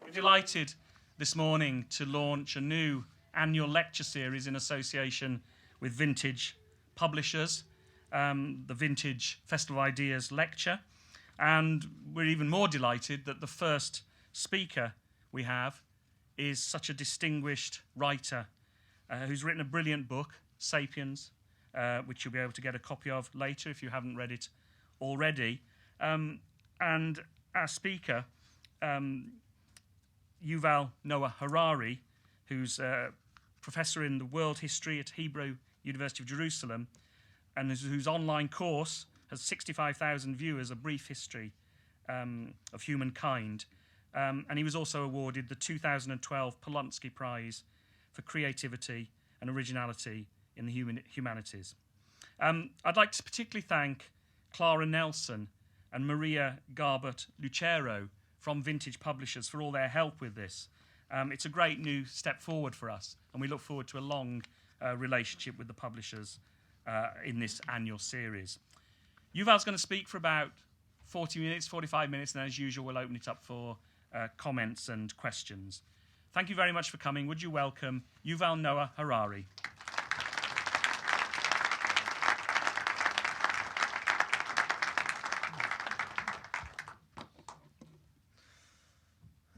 We're delighted this morning to launch a new annual lecture series in association with Vintage Publishers, the Vintage Festival of Ideas lecture. And we're even more delighted that the first speaker we have is such a distinguished writer who's written a brilliant book, Sapiens, which you'll be able to get a copy of later if you haven't read it already. And our speaker, Yuval Noah Harari, who's a professor in the world history at Hebrew University of Jerusalem, and whose online course has 65,000 viewers, A Brief History of Humankind. And he was also awarded the 2012 Polonsky Prize for Creativity and Originality in the Humanities. I'd like to particularly thank Clara Nelson and Maria Garbert-Lucero from Vintage Publishers for all their help with this. It's a great new step forward for us, and we look forward to a long relationship with the publishers in this annual series. Yuval's going to speak for about 40 minutes, 45 minutes, and as usual, we'll open it up for comments and questions. Thank you very much for coming. Would you welcome Yuval Noah Harari?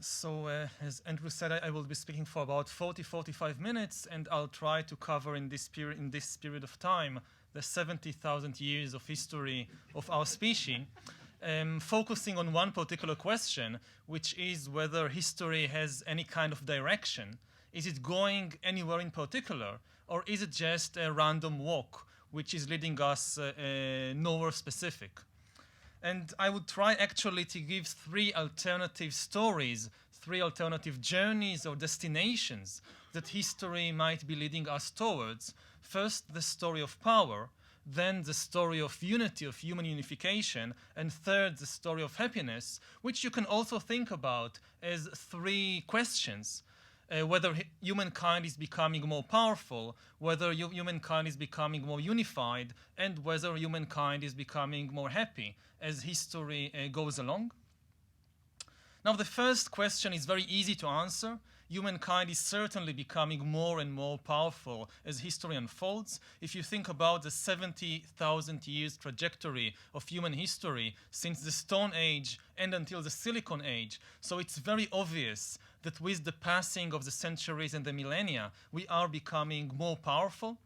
So, as Andrew said, I will be speaking for about 40-45 minutes, and I'll try to cover in this period of time the 70,000 years of history of our species, focusing on one particular question, which is whether history has any kind of direction. Is it going anywhere in particular, or is it just a random walk which is leading us nowhere specific? And I would try actually to give three alternative stories, three alternative journeys or destinations that history might be leading us towards. First, the story of power, then the story of unity, of human unification, and third, the story of happiness, which you can also think about as three questions. Whether humankind is becoming more powerful, whether humankind is becoming more unified, and whether humankind is becoming more happy as history goes along. Now, the first question is very easy to answer. Humankind is certainly becoming more and more powerful as history unfolds. If you think about the 70,000 years trajectory of human history since the Stone Age and until the Silicon Age, so it's very obvious that with the passing of the centuries and the millennia, we are becoming more powerful.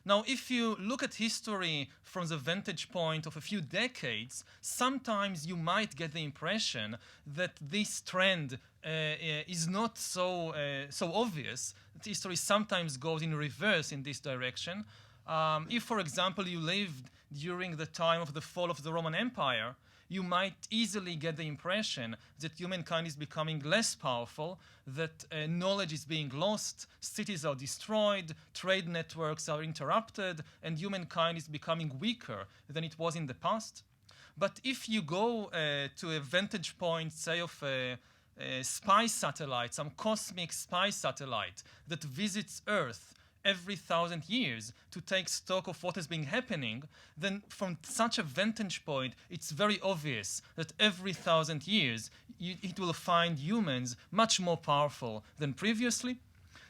Now, if you look at history from the vantage point of a few decades, sometimes you might get the impression that this trend is not so obvious, that history sometimes goes in reverse in this direction. If, for example, you lived during the time of the fall of the Roman Empire, you might easily get the impression that humankind is becoming less powerful, that knowledge is being lost, cities are destroyed, trade networks are interrupted, and humankind is becoming weaker than it was in the past. But if you go to a vantage point, say, of a spy satellite, some cosmic spy satellite that visits Earth every 1,000 years to take stock of what has been happening, then from such a vantage point, it's very obvious that every 1,000 years, it will find humans much more powerful than previously.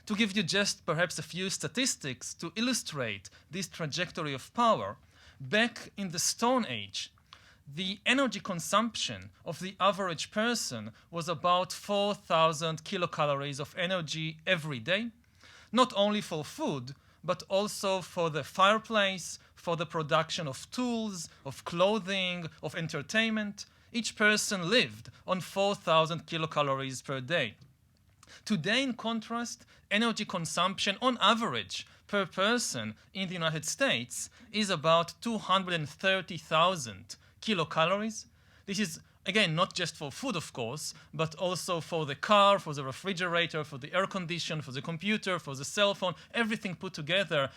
To give you just perhaps a few statistics to illustrate this trajectory of power, back in the Stone Age, the energy consumption of the average person was about 4,000 kilocalories of energy every day. Not only for food, but also for the fireplace, for the production of tools, of clothing, of entertainment. Each person lived on 4,000 kilocalories per day. Today, in contrast, energy consumption on average per person in the United States is about 230,000 kilocalories. This is, again, not just for food, of course, but also for the car, for the refrigerator, for the air conditioner, for the computer, for the cell phone, everything put together,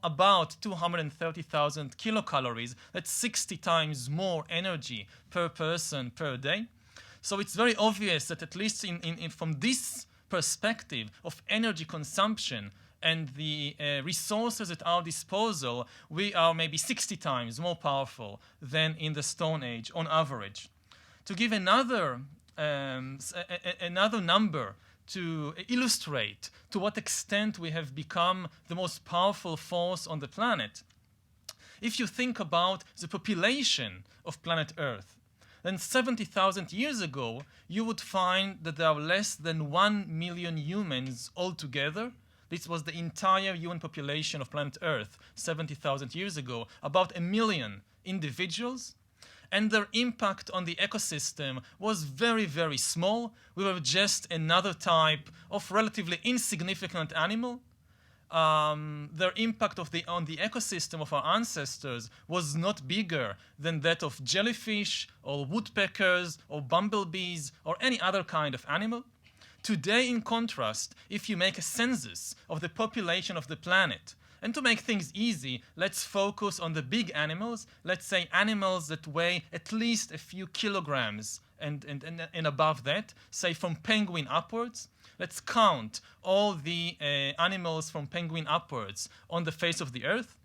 about 230,000 kilocalories. That's 60 times more energy per person per day. So it's very obvious that at least from this perspective of energy consumption and the resources at our disposal, we are maybe 60 times more powerful than in the Stone Age on average. To give another another number to illustrate to what extent we have become the most powerful force on the planet. If you think about the population of planet Earth, then 70,000 years ago, you would find that there are less than 1 million humans altogether. This was the entire human population of planet Earth 70,000 years ago, about 1 million individuals. And their impact on the ecosystem was very, very small. We were just another type of relatively insignificant animal. Their impact on the ecosystem of our ancestors was not bigger than that of jellyfish or woodpeckers or bumblebees or any other kind of animal. Today, in contrast, if you make a census of the population of the planet, and to make things easy, let's focus on the big animals. Let's say animals that weigh at least a few kilograms and above that, say from penguin upwards. Let's count all the animals from penguin upwards on the face of the Earth.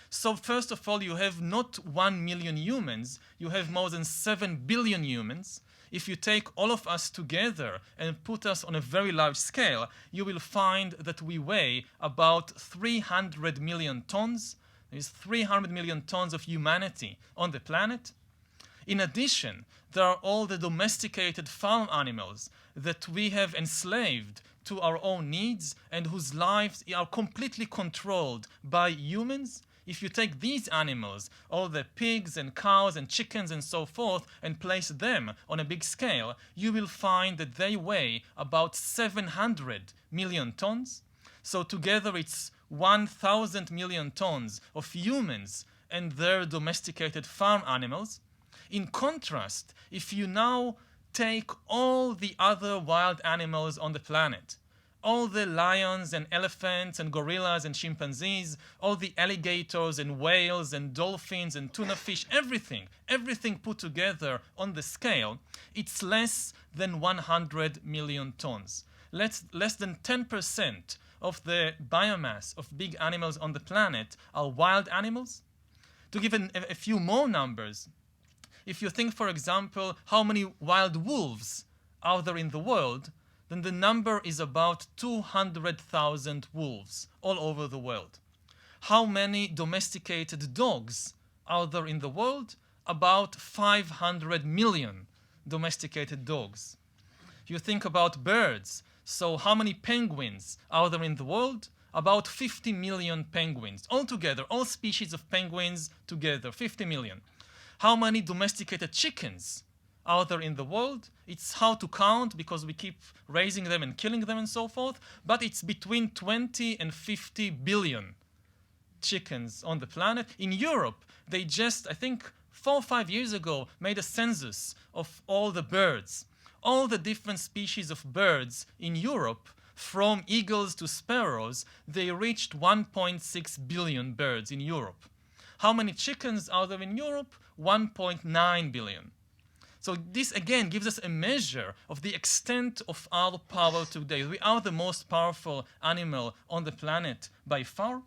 So first of all, you have not 1 million humans, you have more than 7 billion humans. If you take all of us together and put us on a very large scale, you will find that we weigh about 300 million tons. There is 300 million tons of humanity on the planet. In addition, there are all the domesticated farm animals that we have enslaved to our own needs and whose lives are completely controlled by humans. If you take these animals, all the pigs and cows and chickens and so forth, and place them on a big scale, you will find that they weigh about 700 million tons. So together it's 1,000 million tons of humans and their domesticated farm animals. In contrast, if you now take all the other wild animals on the planet, all the lions and elephants and gorillas and chimpanzees, all the alligators and whales and dolphins and tuna fish, everything put together on the scale, it's less than 100 million tons. Less than 10% of the biomass of big animals on the planet are wild animals. To give a few more numbers, if you think, for example, how many wild wolves are there in the world, then the number is about 200,000 wolves all over the world. How many domesticated dogs are there in the world? About 500 million domesticated dogs. If you think about birds, so how many penguins are there in the world? About 50 million penguins. Altogether, all species of penguins together, 50 million. How many domesticated chickens are there in the world? It's hard to count because we keep raising them and killing them and so forth, but it's between 20 and 50 billion chickens on the planet. In Europe, they just, I think, 4 or 5 years ago, made a census of all the birds. All the different species of birds in Europe, from eagles to sparrows, they reached 1.6 billion birds in Europe. How many chickens are there in Europe? 1.9 billion. So this again gives us a measure of the extent of our power today. We are the most powerful animal on the planet by far.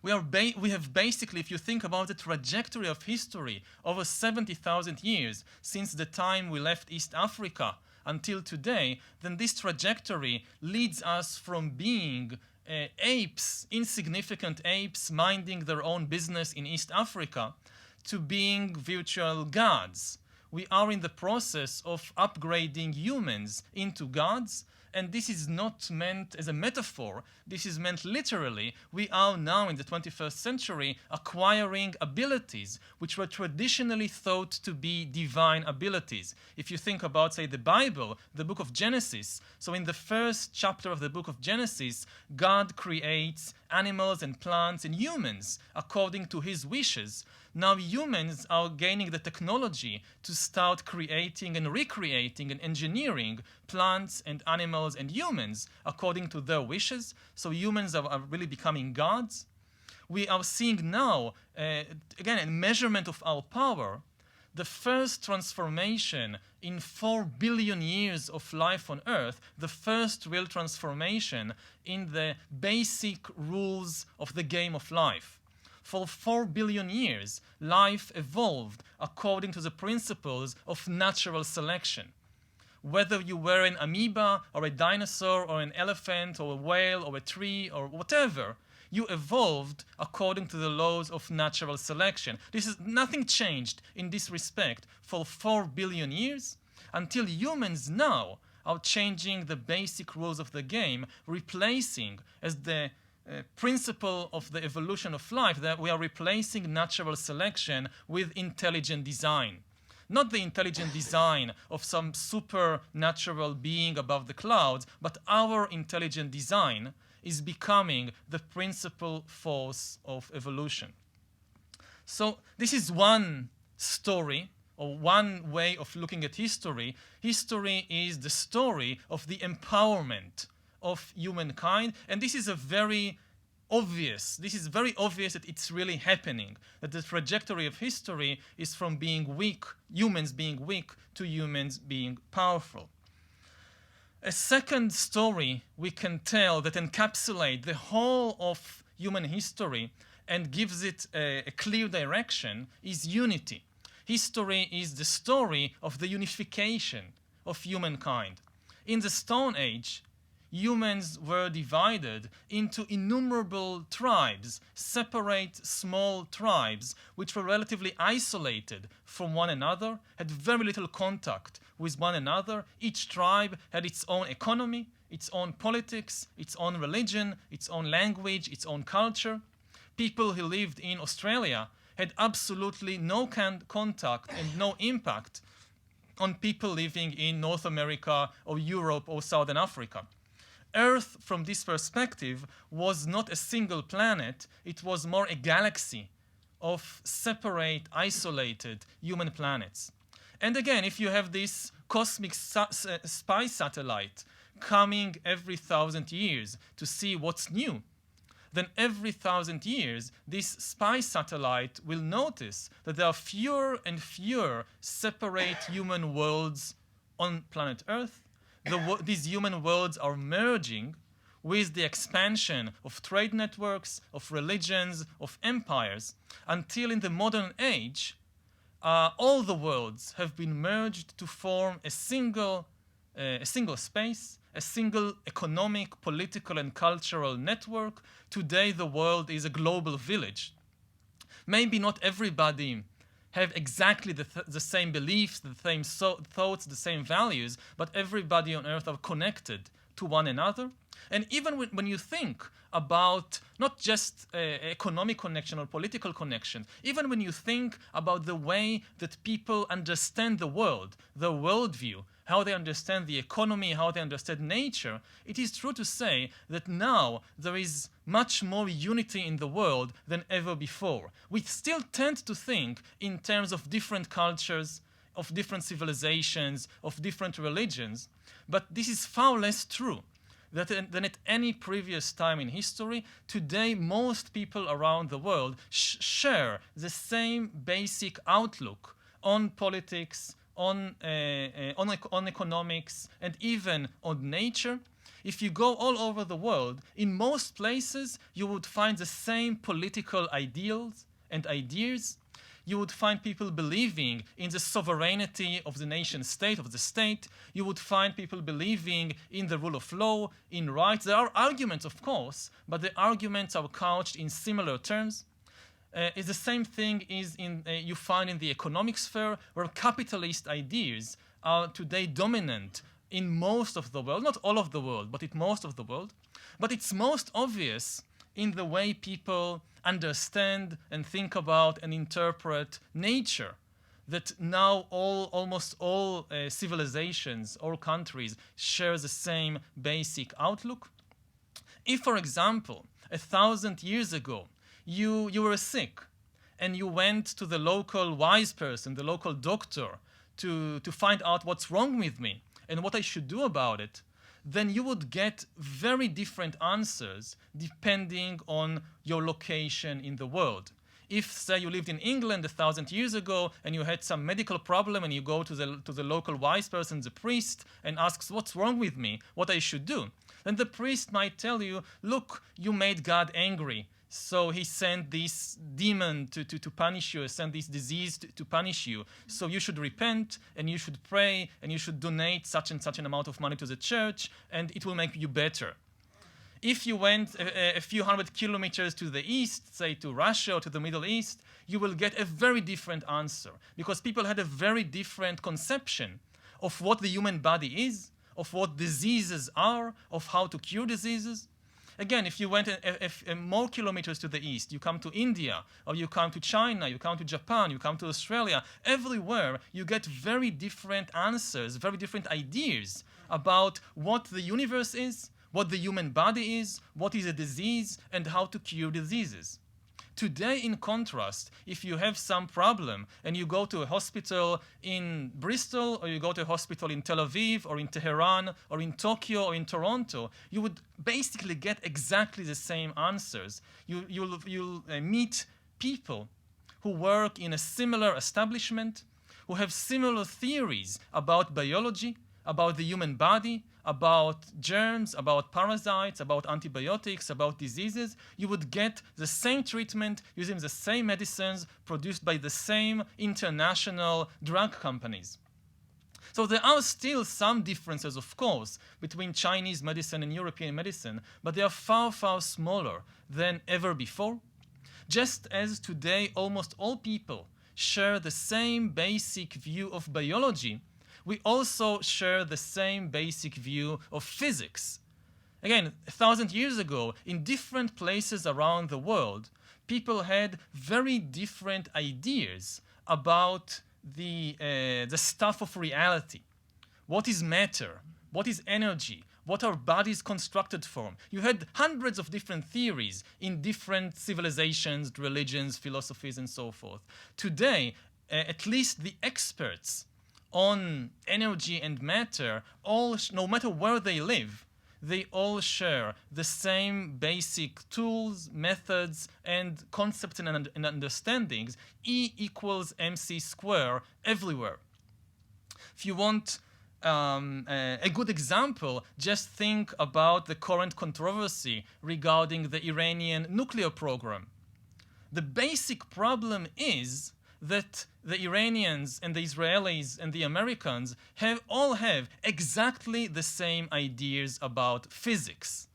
We have basically, if you think about the trajectory of history over 70,000 years since the time we left East Africa until today, then this trajectory leads us from being apes, insignificant apes minding their own business in East Africa, to being virtual gods. We are in the process of upgrading humans into gods, and this is not meant as a metaphor. This is meant literally. We are now in the 21st century acquiring abilities which were traditionally thought to be divine abilities. If you think about, say, the Bible, the book of Genesis, so in the first chapter of the book of Genesis, God creates animals and plants and humans according to his wishes. Now humans are gaining the technology to start creating and recreating and engineering plants and animals and humans according to their wishes. So humans are really becoming gods. We are seeing now, again, a measurement of our power, the first transformation in 4 billion years of life on Earth, the first real transformation in the basic rules of the game of life. For 4 billion years, life evolved according to the principles of natural selection. whether you were an amoeba or a dinosaur or an elephant or a whale or a tree or whatever, you evolved according to the laws of natural selection. Nothing changed in this respect for 4 billion years until humans now are changing the basic rules of the game, replacing as the principle of the evolution of life, that we are replacing natural selection with intelligent design. Not the intelligent design of some supernatural being above the clouds, but our intelligent design is becoming the principal force of evolution. So this is one story, or one way of looking at history. History is the story of the empowerment of humankind, and this is very obvious that it's really happening, that the trajectory of history is from being weak, humans being weak, to humans being powerful. A second story we can tell that encapsulates the whole of human history and gives it a clear direction is unity. History is the story of the unification of humankind. In the Stone Age, humans were divided into innumerable tribes, separate small tribes, which were relatively isolated from one another, had very little contact with one another. Each tribe had its own economy, its own politics, its own religion, its own language, its own culture. People who lived in Australia had absolutely no contact and no impact on people living in North America or Europe or Southern Africa. Earth, from this perspective, was not a single planet, it was more a galaxy of separate, isolated human planets. And again, if you have this cosmic spy satellite coming every 1,000 years to see what's new, then every 1,000 years, this spy satellite will notice that there are fewer and fewer separate human worlds on planet Earth. These human worlds are merging with the expansion of trade networks, of religions, of empires, until in the modern age, all the worlds have been merged to form a single space, a single economic, political, and cultural network. Today, the world is a global village. Maybe not everybody have exactly the same beliefs, the same thoughts, the same values, but everybody on Earth are connected to one another. And even when you think about not just economic connection or political connection, even when you think about the way that people understand the world, their worldview, how they understand the economy, how they understand nature, it is true to say that now there is much more unity in the world than ever before. We still tend to think in terms of different cultures, of different civilizations, of different religions, but this is far less true than at any previous time in history. Today, most people around the world share the same basic outlook on politics, on economics, and even on nature. If you go all over the world, in most places, you would find the same political ideals and ideas. You would find people believing in the sovereignty of the nation state, of the state. You would find people believing in the rule of law, in rights. There are arguments, of course, but the arguments are couched in similar terms. It's the same thing you find in the economic sphere, where capitalist ideas are today dominant in most of the world, not all of the world, but in most of the world. But it's most obvious in the way people understand and think about and interpret nature, that now almost all civilizations, all countries share the same basic outlook. If, for example, 1,000 years ago, you were sick and you went to the local wise person, the local doctor, to find out what's wrong with me and what I should do about it, then you would get very different answers depending on your location in the world. If, say, you lived in England 1,000 years ago and you had some medical problem and you go to the local wise person, the priest, and asks, what's wrong with me, what I should do, then the priest might tell you, look, you made God angry. So he sent this demon to punish you, sent this disease to punish you. So you should repent, and you should pray, and you should donate such and such an amount of money to the church, and it will make you better. If you went a few hundred kilometers to the east, say to Russia or to the Middle East, you will get a very different answer, because people had a very different conception of what the human body is, of what diseases are, of how to cure diseases. Again, if you went more kilometers to the east, you come to India, or you come to China, you come to Japan, you come to Australia, everywhere you get very different answers, very different ideas about what the universe is, what the human body is, what is a disease, and how to cure diseases. Today, in contrast, if you have some problem and you go to a hospital in Bristol, or you go to a hospital in Tel Aviv, or in Tehran, or in Tokyo, or in Toronto, you would basically get exactly the same answers. You'll meet people who work in a similar establishment, who have similar theories about biology, about the human body, about germs, about parasites, about antibiotics, about diseases. You would get the same treatment using the same medicines produced by the same international drug companies. So there are still some differences, of course, between Chinese medicine and European medicine, but they are far, far smaller than ever before. Just as today almost all people share the same basic view of biology, we also share the same basic view of physics. Again, 1,000 years ago, in different places around the world, people had very different ideas about the stuff of reality. What is matter? What is energy? What are bodies constructed from? You had hundreds of different theories in different civilizations, religions, philosophies, and so forth. Today, at least the experts on energy and matter, no matter where they live, they all share the same basic tools, methods, and concepts and understandings. E equals mc squared everywhere. If you want a good example, just think about the current controversy regarding the Iranian nuclear program. The basic problem is that the Iranians and the Israelis and the Americans all have exactly the same ideas about physics.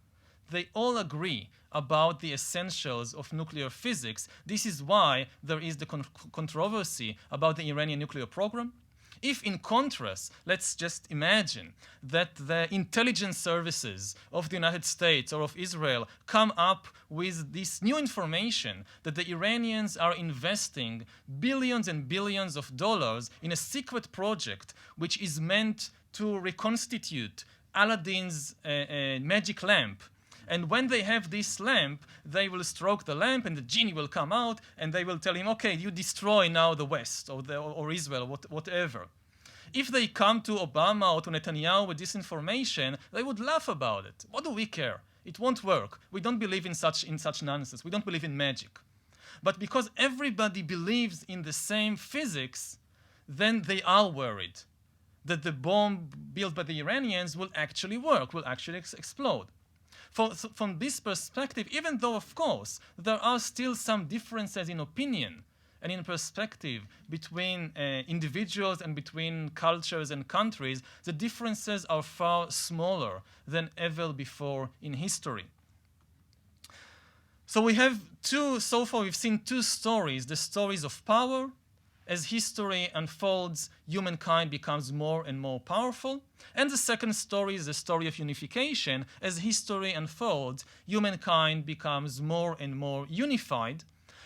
They all agree about the essentials of nuclear physics. This is why there is the controversy about the Iranian nuclear program. If, in contrast, let's just imagine that the intelligence services of the United States or of Israel come up with this new information that the Iranians are investing billions and billions of dollars in a secret project which is meant to reconstitute Aladdin's magic lamp. And when they have this lamp, they will stroke the lamp and the genie will come out and they will tell him, okay, you destroy now the West or Israel, whatever. If they come to Obama or to Netanyahu with this information, they would laugh about it. What do we care? It won't work. We don't believe in such nonsense. We don't believe in magic. But because everybody believes in the same physics, then they are worried that the bomb built by the Iranians will actually work, will actually explode. From this perspective, even though, of course, there are still some differences in opinion and in perspective between individuals and between cultures and countries, the differences are far smaller than ever before in history. So so far we've seen two stories, the stories of power. As history unfolds, humankind becomes more and more powerful. And the second story is the story of unification. As history unfolds, humankind becomes more and more unified.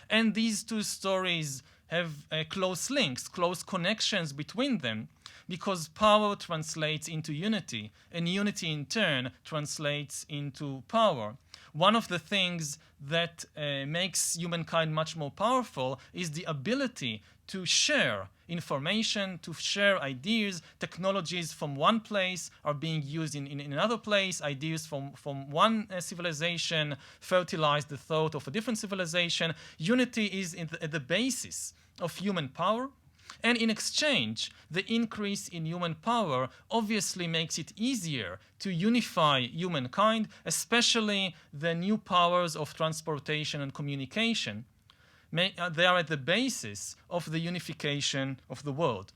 And these two stories have close links, close connections between them, because power translates into unity, and unity in turn translates into power. One of the things that makes humankind much more powerful is the ability to share information, to share ideas. Technologies from one place are being used in another place. Ideas from one civilization fertilize the thought of a different civilization. Unity is at the basis of human power. And in exchange, the increase in human power obviously makes it easier to unify humankind, especially the new powers of transportation and communication. They are at the basis of the unification of the world.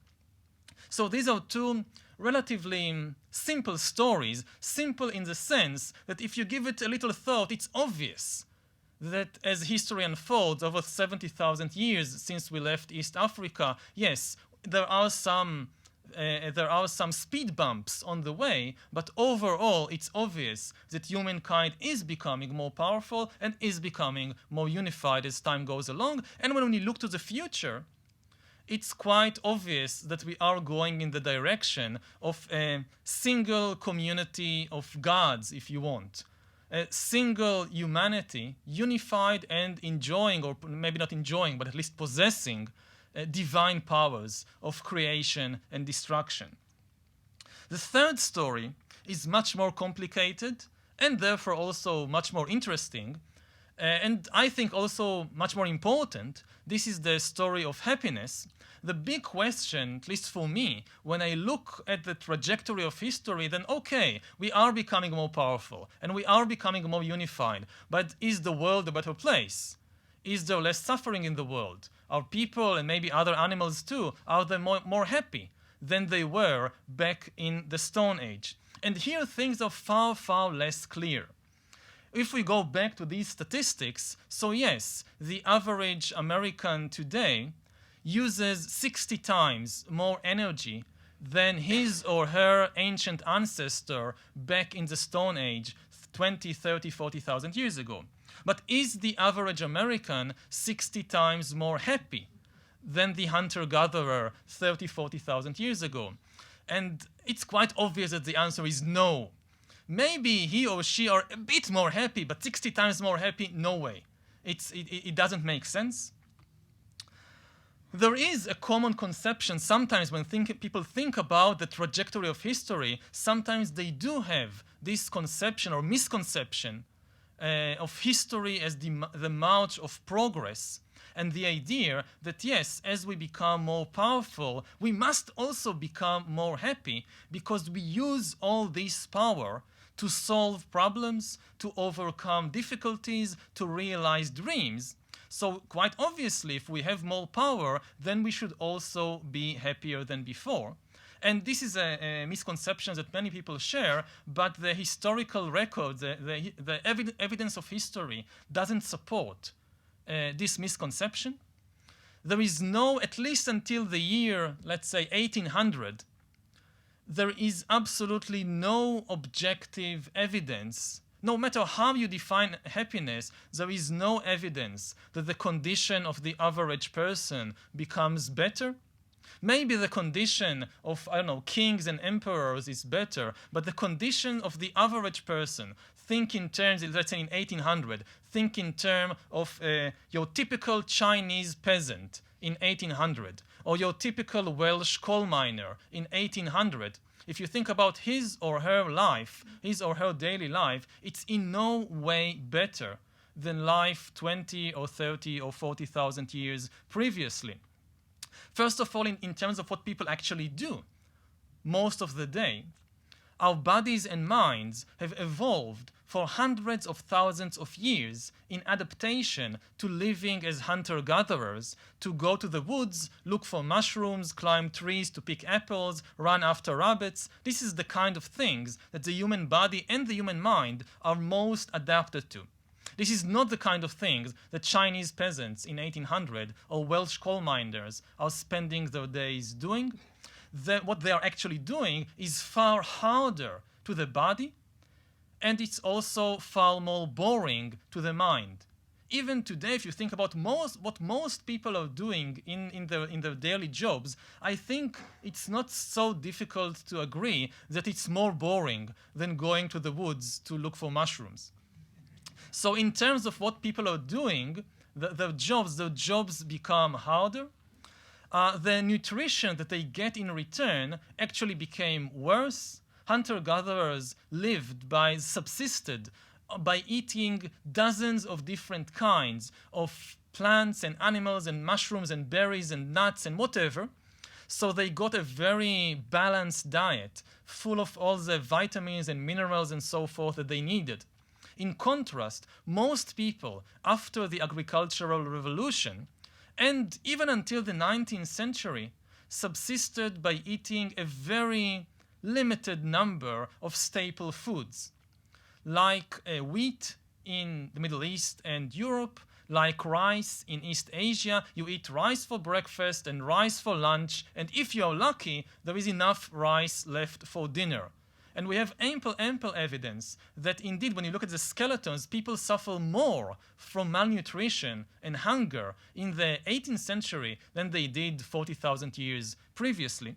So these are two relatively simple stories, simple in the sense that if you give it a little thought, it's obvious that as history unfolds over 70,000 years since we left East Africa, yes, there are some speed bumps on the way, but overall it's obvious that humankind is becoming more powerful and is becoming more unified as time goes along. And when we look to the future, it's quite obvious that we are going in the direction of a single community of gods, if you want. A single humanity, unified and enjoying, or maybe not enjoying, but at least possessing divine powers of creation and destruction. The third story is much more complicated and therefore also much more interesting, and I think also much more important. This is the story of happiness. The big question, at least for me, when I look at the trajectory of history, then okay, we are becoming more powerful and we are becoming more unified, but is the world a better place? Is there less suffering in the world? Are people, and maybe other animals too, are they more happy than they were back in the Stone Age? And here things are far, far less clear. If we go back to these statistics, so yes, the average American today uses 60 times more energy than his or her ancient ancestor back in the Stone Age 20, 30, 40,000 years ago. But is the average American 60 times more happy than the hunter-gatherer 30, 40,000 years ago? And it's quite obvious that the answer is no. Maybe he or she are a bit more happy, but 60 times more happy, no way. It doesn't make sense. There is a common conception sometimes when people think about the trajectory of history, sometimes they do have this conception or misconception of history as the march of progress, and the idea that yes, as we become more powerful, we must also become more happy because we use all this power to solve problems, to overcome difficulties, to realize dreams. So quite obviously, if we have more power, then we should also be happier than before. And this is a misconception that many people share, but the historical record, the evidence of history doesn't support this misconception. There is no, at least until the year, let's say 1800, there is absolutely no objective evidence. No matter how you define happiness, there is no evidence that the condition of the average person becomes better. Maybe the condition of, I don't know, kings and emperors is better, but the condition of the average person, think in terms, let's say in 1800, think in terms of your typical Chinese peasant in 1800, or your typical Welsh coal miner in 1800. If you think about his or her life, his or her daily life, it's in no way better than life 20 or 30 or 40,000 years previously. First of all, in terms of what people actually do most of the day, our bodies and minds have evolved for hundreds of thousands of years in adaptation to living as hunter-gatherers, to go to the woods, look for mushrooms, climb trees to pick apples, run after rabbits. This is the kind of things that the human body and the human mind are most adapted to. This is not the kind of things that Chinese peasants in 1800 or Welsh coal miners are spending their days doing. What they are actually doing is far harder to the body, and it's also far more boring to the mind. Even today, if you think about what most people are doing in their daily jobs, I think it's not so difficult to agree that it's more boring than going to the woods to look for mushrooms. So in terms of what people are doing, their jobs become harder. The nutrition that they get in return actually became worse. Hunter-gatherers subsisted by eating dozens of different kinds of plants and animals and mushrooms and berries and nuts and whatever. So they got a very balanced diet, full of all the vitamins and minerals and so forth that they needed. In contrast, most people, after the agricultural revolution, and even until the 19th century, subsisted by eating a very limited number of staple foods, like wheat in the Middle East and Europe, like rice in East Asia. You eat rice for breakfast and rice for lunch, and if you're lucky, there is enough rice left for dinner. And we have ample evidence that indeed, when you look at the skeletons, people suffer more from malnutrition and hunger in the 18th century than they did 40,000 years previously.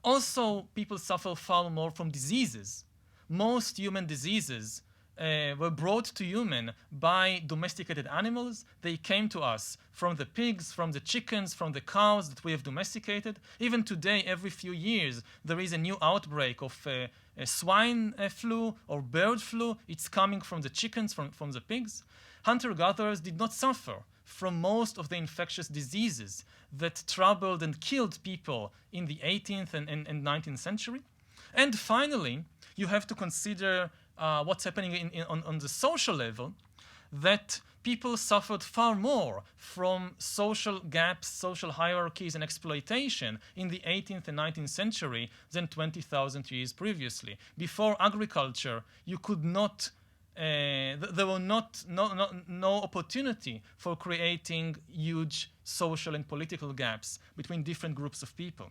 Also, people suffer far more from diseases. Most human diseases were brought to human by domesticated animals. They came to us from the pigs, from the chickens, from the cows that we have domesticated. Even today, every few years, there is a new outbreak of a swine flu or bird flu. It's coming from the chickens, from the pigs. Hunter-gatherers did not suffer from most of the infectious diseases that troubled and killed people in the 18th and 19th century. And finally, you have to consider what's happening on the social level, that people suffered far more from social gaps, social hierarchies, and exploitation in the 18th and 19th century than 20,000 years previously. Before agriculture, you could not, there were no opportunity for creating huge social and political gaps between different groups of people.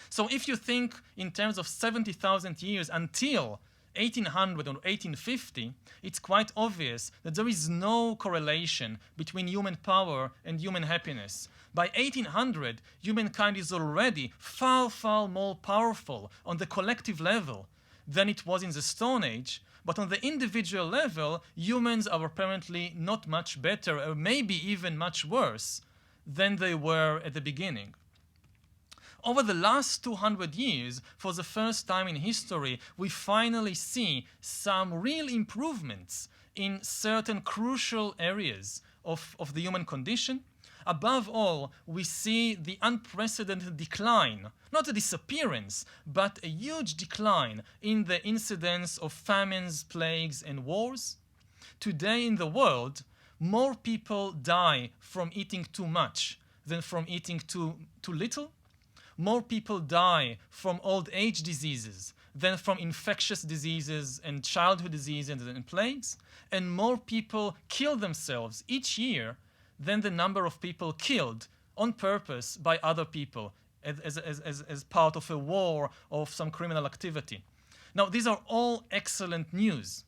So if you think in terms of 70,000 years until 1800 or 1850, it's quite obvious that there is no correlation between human power and human happiness. By 1800, humankind is already far, far more powerful on the collective level than it was in the Stone Age, but on the individual level, humans are apparently not much better, or maybe even much worse, than they were at the beginning. Over the last 200 years, for the first time in history, we finally see some real improvements in certain crucial areas of the human condition. Above all, we see the unprecedented decline, not a disappearance, but a huge decline in the incidence of famines, plagues, and wars. Today in the world, more people die from eating too much than from eating too little. More people die from old age diseases than from infectious diseases and childhood diseases and plagues. And more people kill themselves each year than the number of people killed on purpose by other people as part of a war or of some criminal activity. Now, these are all excellent news.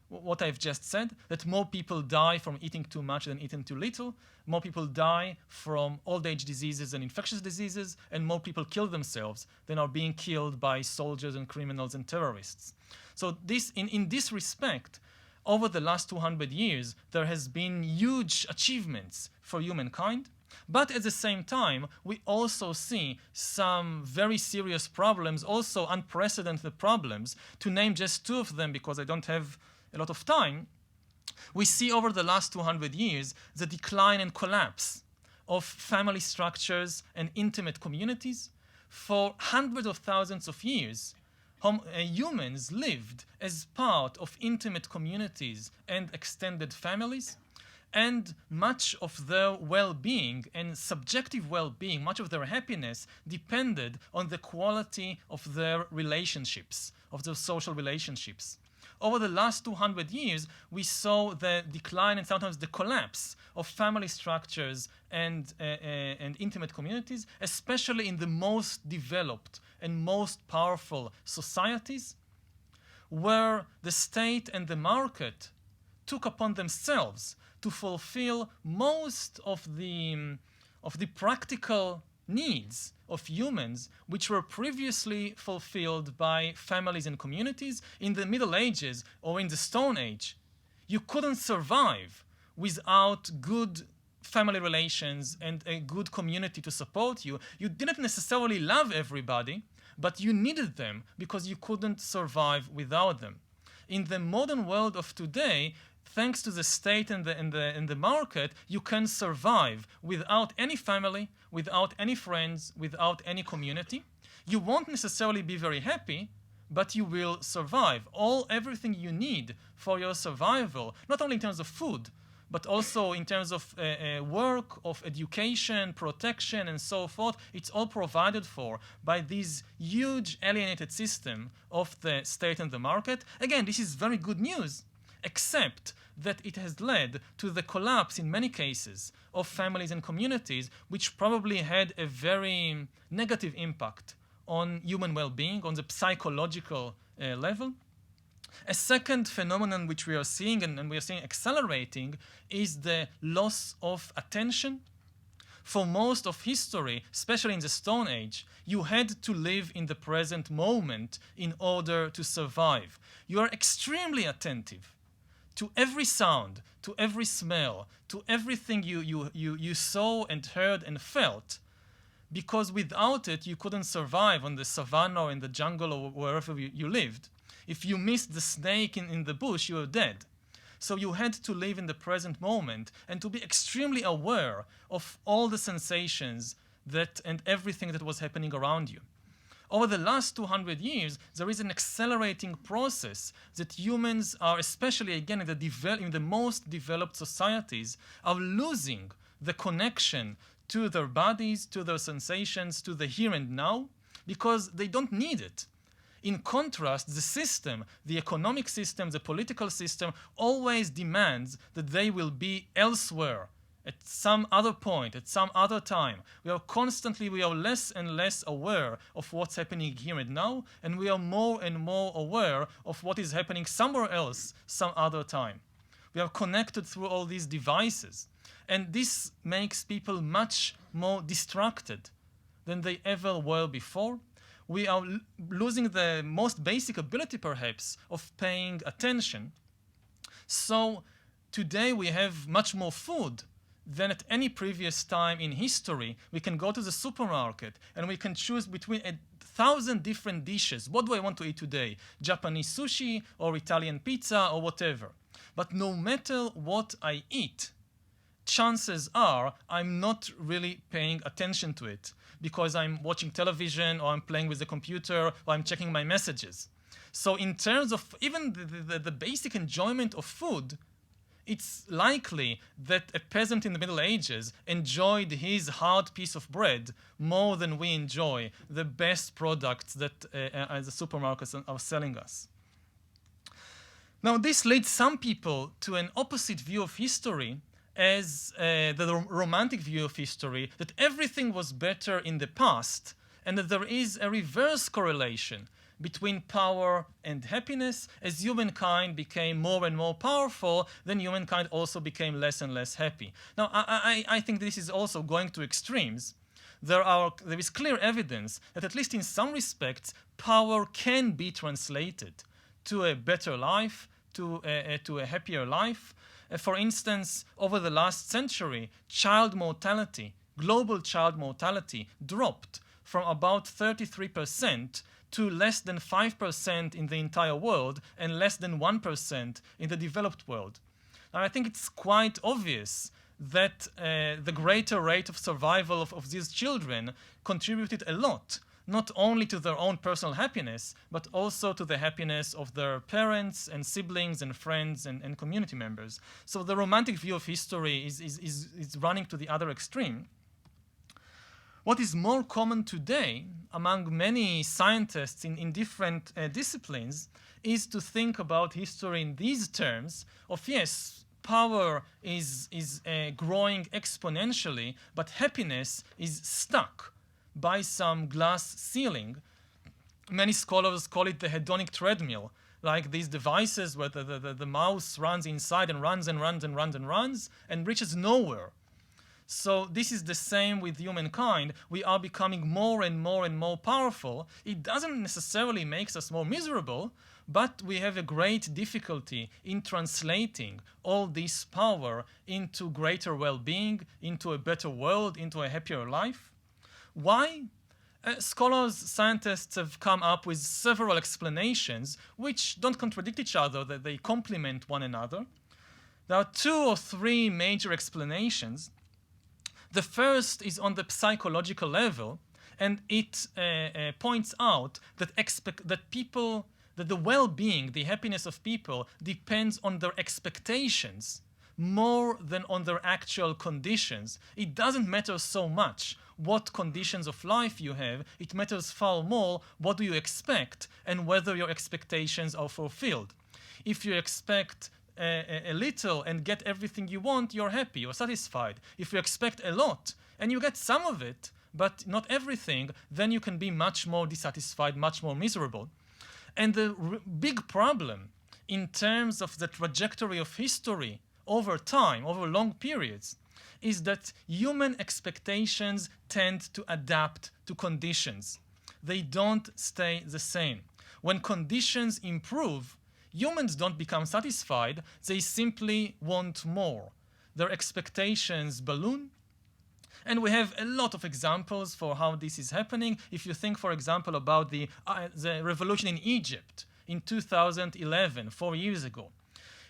What I've just said, that more people die from eating too much than eating too little, more people die from old age diseases and infectious diseases, and more people kill themselves than are being killed by soldiers and criminals and terrorists. So in this respect, over the last 200 years, there has been huge achievements for humankind. But at the same time, we also see some very serious problems, also unprecedented problems. To name just two of them, because I don't have a lot of time, we see over the last 200 years the decline and collapse of family structures and intimate communities. For hundreds of thousands of years, humans lived as part of intimate communities and extended families, and much of their well-being and subjective well-being, much of their happiness, depended on the quality of their relationships, of their social relationships. Over the last 200 years, we saw the decline and sometimes the collapse of family structures and intimate communities, especially in the most developed and most powerful societies, where the state and the market took upon themselves to fulfill most of the practical needs of humans, which were previously fulfilled by families and communities. In the Middle Ages or in the Stone Age, you couldn't survive without good family relations and a good community to support you. You didn't necessarily love everybody, but you needed them because you couldn't survive without them. In the modern world of today, thanks to the state and the market, you can survive without any family, without any friends, without any community. You won't necessarily be very happy, but you will survive. Everything you need for your survival, not only in terms of food, but also in terms of work, of education, protection, and so forth, it's all provided for by this huge alienated system of the state and the market. Again, this is very good news, except that it has led to the collapse, in many cases, of families and communities, which probably had a very negative impact on human well-being, on the psychological level. A second phenomenon which we are seeing, and we are seeing accelerating, is the loss of attention. For most of history, especially in the Stone Age, you had to live in the present moment in order to survive. You are extremely attentive to every sound, to every smell, to everything you saw and heard and felt, because without it, you couldn't survive on the savannah or in the jungle or wherever you lived. If you missed the snake in the bush, you were dead. So you had to live in the present moment and to be extremely aware of all the sensations and everything that was happening around you. Over the last 200 years, there is an accelerating process that humans are, especially again in the most developed societies, are losing the connection to their bodies, to their sensations, to the here and now, because they don't need it. In contrast, the system, the economic system, the political system, always demands that they will be elsewhere at some other point, at some other time. We are less and less aware of what's happening here and now, and we are more and more aware of what is happening somewhere else, some other time. We are connected through all these devices, and this makes people much more distracted than they ever were before. We are losing the most basic ability, perhaps, of paying attention. So today we have much more food than at any previous time in history. We can go to the supermarket and we can choose between 1,000 different dishes. What do I want to eat today? Japanese sushi or Italian pizza or whatever. But no matter what I eat, chances are I'm not really paying attention to it because I'm watching television or I'm playing with the computer or I'm checking my messages. So in terms of even the basic enjoyment of food, it's likely that a peasant in the Middle Ages enjoyed his hard piece of bread more than we enjoy the the products that the supermarkets are selling us. Now, this leads some people to an opposite view of history as the romantic view of history, that everything was better in the past and that there is a reverse correlation between power and happiness. As humankind became more and more powerful, then humankind also became less and less happy. Now, I think this is also going to extremes. There is clear evidence that at least in some respects, power can be translated to a better life, to a happier life. For instance, over the last century, child mortality, global child mortality, dropped from about 33% to less than 5% in the entire world and less than 1% in the developed world. Now, I think it's quite obvious that the greater rate of survival of these children contributed a lot, not only to their own personal happiness, but also to the happiness of their parents and siblings and friends and community members. So the romantic view of history is running to the other extreme. What is more common today among many scientists in different disciplines is to think about history in these terms of, yes, power is growing exponentially, but happiness is stuck by some glass ceiling. Many scholars call it the hedonic treadmill, like these devices where the mouse runs inside and runs and runs and runs and runs and reaches nowhere. So this is the same with humankind. We are becoming more and more and more powerful. It doesn't necessarily make us more miserable, but we have a great difficulty in translating all this power into greater well-being, into a better world, into a happier life. Why? Scholars, scientists have come up with several explanations which don't contradict each other, that they complement one another. There are 2 or 3 major explanations. The first is on the psychological level, and it points out that that the well-being, the happiness of people depends on their expectations more than on their actual conditions. It doesn't matter so much what conditions of life you have. It matters far more what do you expect and whether your expectations are fulfilled. If you expect a little and get everything you want, you're happy, you're satisfied. If you expect a lot and you get some of it, but not everything, then you can be much more dissatisfied, much more miserable. And the big problem in terms of the trajectory of history over time, over long periods, is that human expectations tend to adapt to conditions. They don't stay the same. When conditions improve, humans don't become satisfied, they simply want more. Their expectations balloon. And we have a lot of examples for how this is happening. If you think, for example, about the revolution in Egypt in 2011, 4 years ago.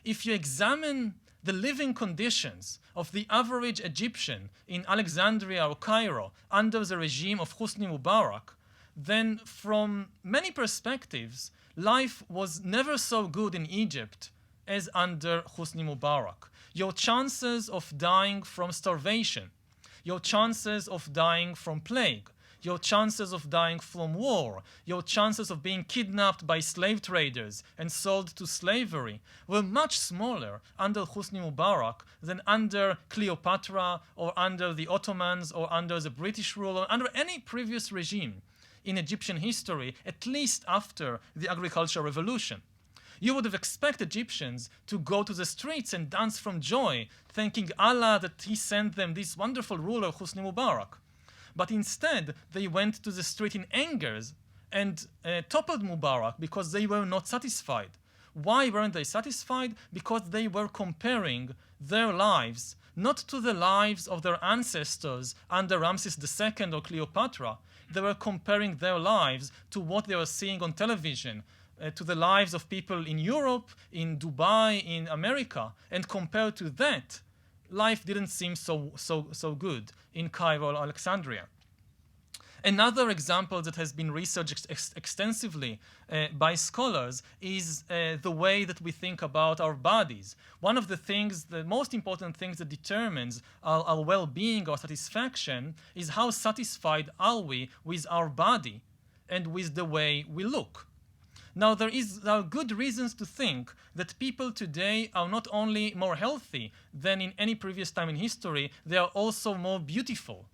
If you examine the living conditions of the average Egyptian in Alexandria or Cairo under the regime of Hosni Mubarak, then from many perspectives, life was never so good in Egypt as under Hosni Mubarak. Your chances of dying from starvation, your chances of dying from plague, your chances of dying from war, your chances of being kidnapped by slave traders and sold to slavery were much smaller under Hosni Mubarak than under Cleopatra or under the Ottomans or under the British rule or under any previous regime in Egyptian history, at least after the agricultural revolution. You would have expected Egyptians to go to the streets and dance from joy, thanking Allah that he sent them this wonderful ruler, Hosni Mubarak. But instead, they went to the street in anger and toppled Mubarak because they were not satisfied. Why weren't they satisfied? Because they were comparing their lives not to the lives of their ancestors under Ramses II or Cleopatra. They were comparing their lives to what they were seeing on television, to the lives of people in Europe, in Dubai, in America. And compared to that, life didn't seem so good in Cairo or Alexandria. Another example that has been researched extensively by scholars is the way that we think about our bodies. One of the things, the most important things that determines our well-being or satisfaction is how satisfied are we with our body and with the way we look. Now, there are good reasons to think that people today are not only more healthy than in any previous time in history, they are also more beautiful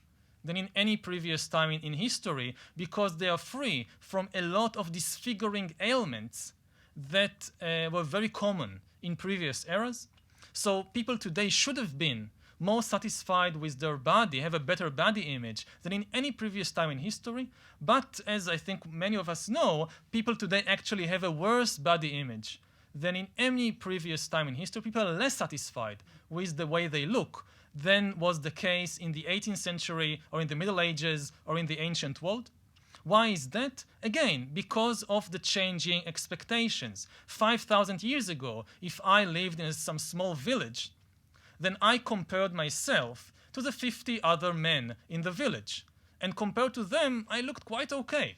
than in any previous time in history because they are free from a lot of disfiguring ailments that were very common in previous eras. So people today should have been more satisfied with their body, have a better body image than in any previous time in history. But as I think many of us know, people today actually have a worse body image than in any previous time in history. People are less satisfied with the way they look than was the case in the 18th century or in the Middle Ages or in the ancient world. Why is that? Again, because of the changing expectations. 5,000 years ago, if I lived in some small village, then I compared myself to the 50 other men in the village. And compared to them, I looked quite okay.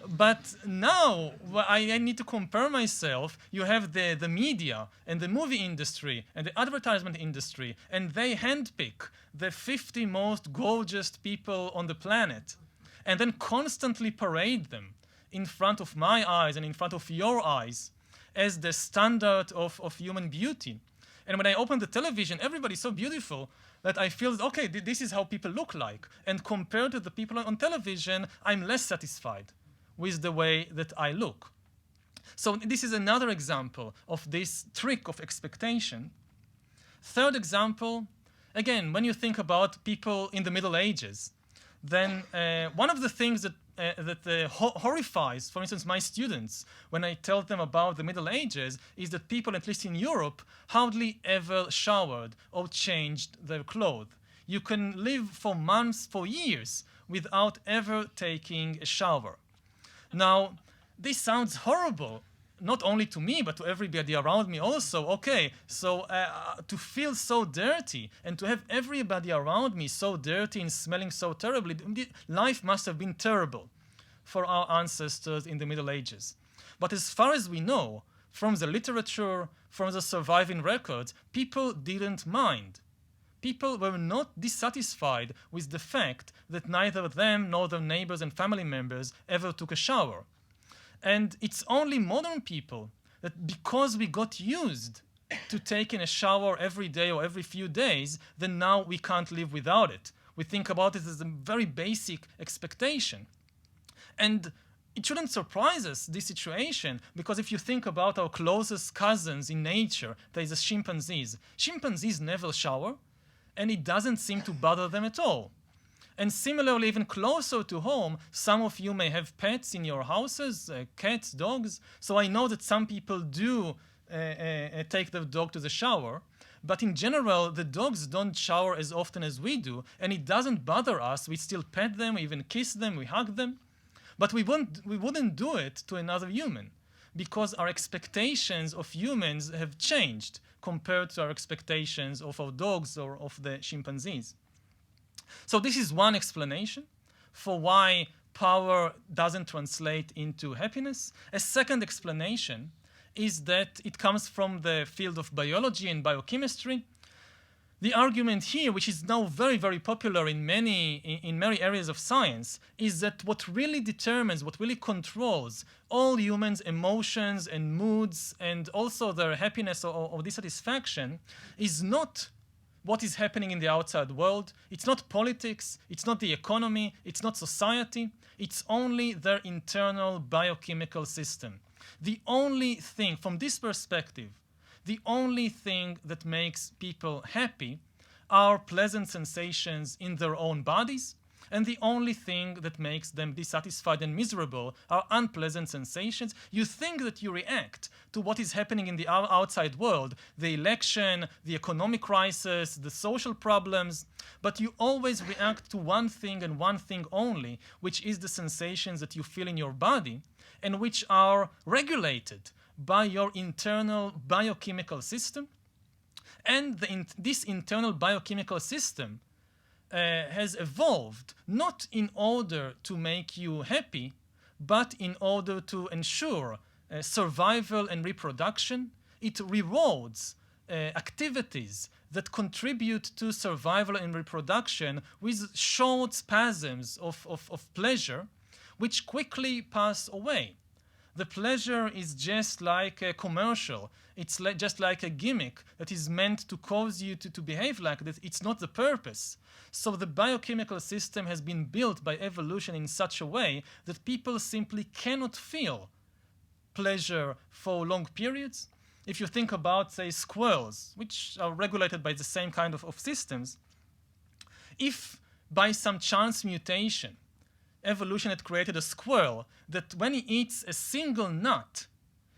But now, I need to compare myself. You have the media and the movie industry and the advertisement industry, and they handpick the 50 most gorgeous people on the planet and then constantly parade them in front of my eyes and in front of your eyes as the standard of human beauty. And when I open the television, everybody's so beautiful that I feel, okay, this is how people look like. And compared to the people on television, I'm less satisfied with the way that I look. So this is another example of this trick of expectation. Third example, again, when you think about people in the Middle Ages, then one of the things that horrifies, for instance, my students when I tell them about the Middle Ages is that people, at least in Europe, hardly ever showered or changed their clothes. You can live for months, for years, without ever taking a shower. Now, this sounds horrible not only to me, but to everybody around me also, okay, so to feel so dirty and to have everybody around me so dirty and smelling so terribly, life must have been terrible for our ancestors in the Middle Ages. But as far as we know, from the literature, from the surviving records, people didn't mind. People were not dissatisfied with the fact that neither them nor their neighbors and family members ever took a shower. And it's only modern people that, because we got used to taking a shower every day or every few days, then now we can't live without it. We think about it as a very basic expectation. And it shouldn't surprise us, this situation, because if you think about our closest cousins in nature, there's the chimpanzees. Chimpanzees never shower, and it doesn't seem to bother them at all. And similarly, even closer to home, some of you may have pets in your houses, cats, dogs. So I know that some people do take their dog to the shower. But in general, the dogs don't shower as often as we do, and it doesn't bother us. We still pet them, we even kiss them, we hug them. But we wouldn't do it to another human, because our expectations of humans have changed compared to our expectations of our dogs or of the chimpanzees. So this is one explanation for why power doesn't translate into happiness. A second explanation is that it comes from the field of biology and biochemistry. The argument here, which is now very, very popular in many areas of science, is that what really determines, what really controls all humans' emotions and moods and also their happiness or dissatisfaction is not what is happening in the outside world. It's not politics, it's not the economy, it's not society, it's only their internal biochemical system. The only thing, from this perspective, the only thing that makes people happy are pleasant sensations in their own bodies, and the only thing that makes them dissatisfied and miserable are unpleasant sensations. You think that you react to what is happening in the outside world, the election, the economic crisis, the social problems, but you always react to one thing and one thing only, which is the sensations that you feel in your body and which are regulated by your internal biochemical system. And this internal biochemical system has evolved not in order to make you happy, but in order to ensure survival and reproduction. It rewards activities that contribute to survival and reproduction with short spasms of pleasure, which quickly pass away. The pleasure is just like a commercial. It's just like a gimmick that is meant to cause you to behave like this. It's not the purpose. So the biochemical system has been built by evolution in such a way that people simply cannot feel pleasure for long periods. If you think about, say, squirrels, which are regulated by the same kind of systems, if by some chance mutation, evolution had created a squirrel that when he eats a single nut,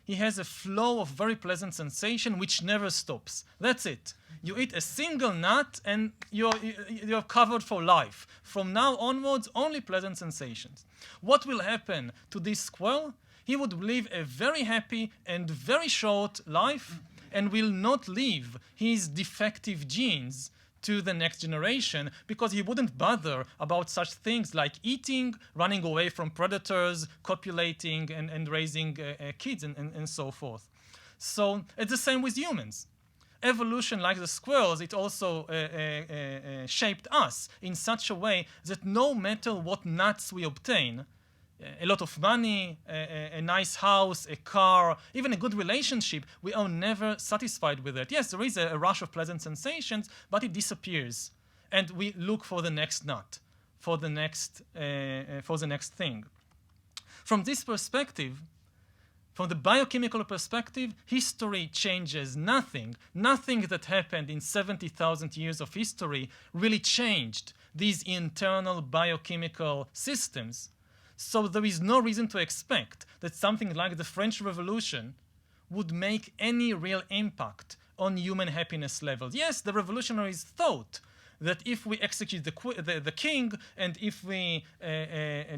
he has a flow of very pleasant sensation which never stops. That's it. You eat a single nut and you're covered for life. From now onwards, only pleasant sensations. What will happen to this squirrel? He would live a very happy and very short life and will not leave his defective genes to the next generation, because he wouldn't bother about such things like eating, running away from predators, copulating, and raising kids, and so forth. So it's the same with humans. Evolution, like the squirrels, it also shaped us in such a way that no matter what nuts we obtain, a lot of money, a nice house, a car, even a good relationship, we are never satisfied with it. Yes, there is a rush of pleasant sensations, but it disappears. And we look for the next nut, for the next thing. From this perspective, from the biochemical perspective, history changes nothing. Nothing that happened in 70,000 years of history really changed these internal biochemical systems. So there is no reason to expect that something like the French Revolution would make any real impact on human happiness levels. Yes, the revolutionaries thought that if we execute the king, and if we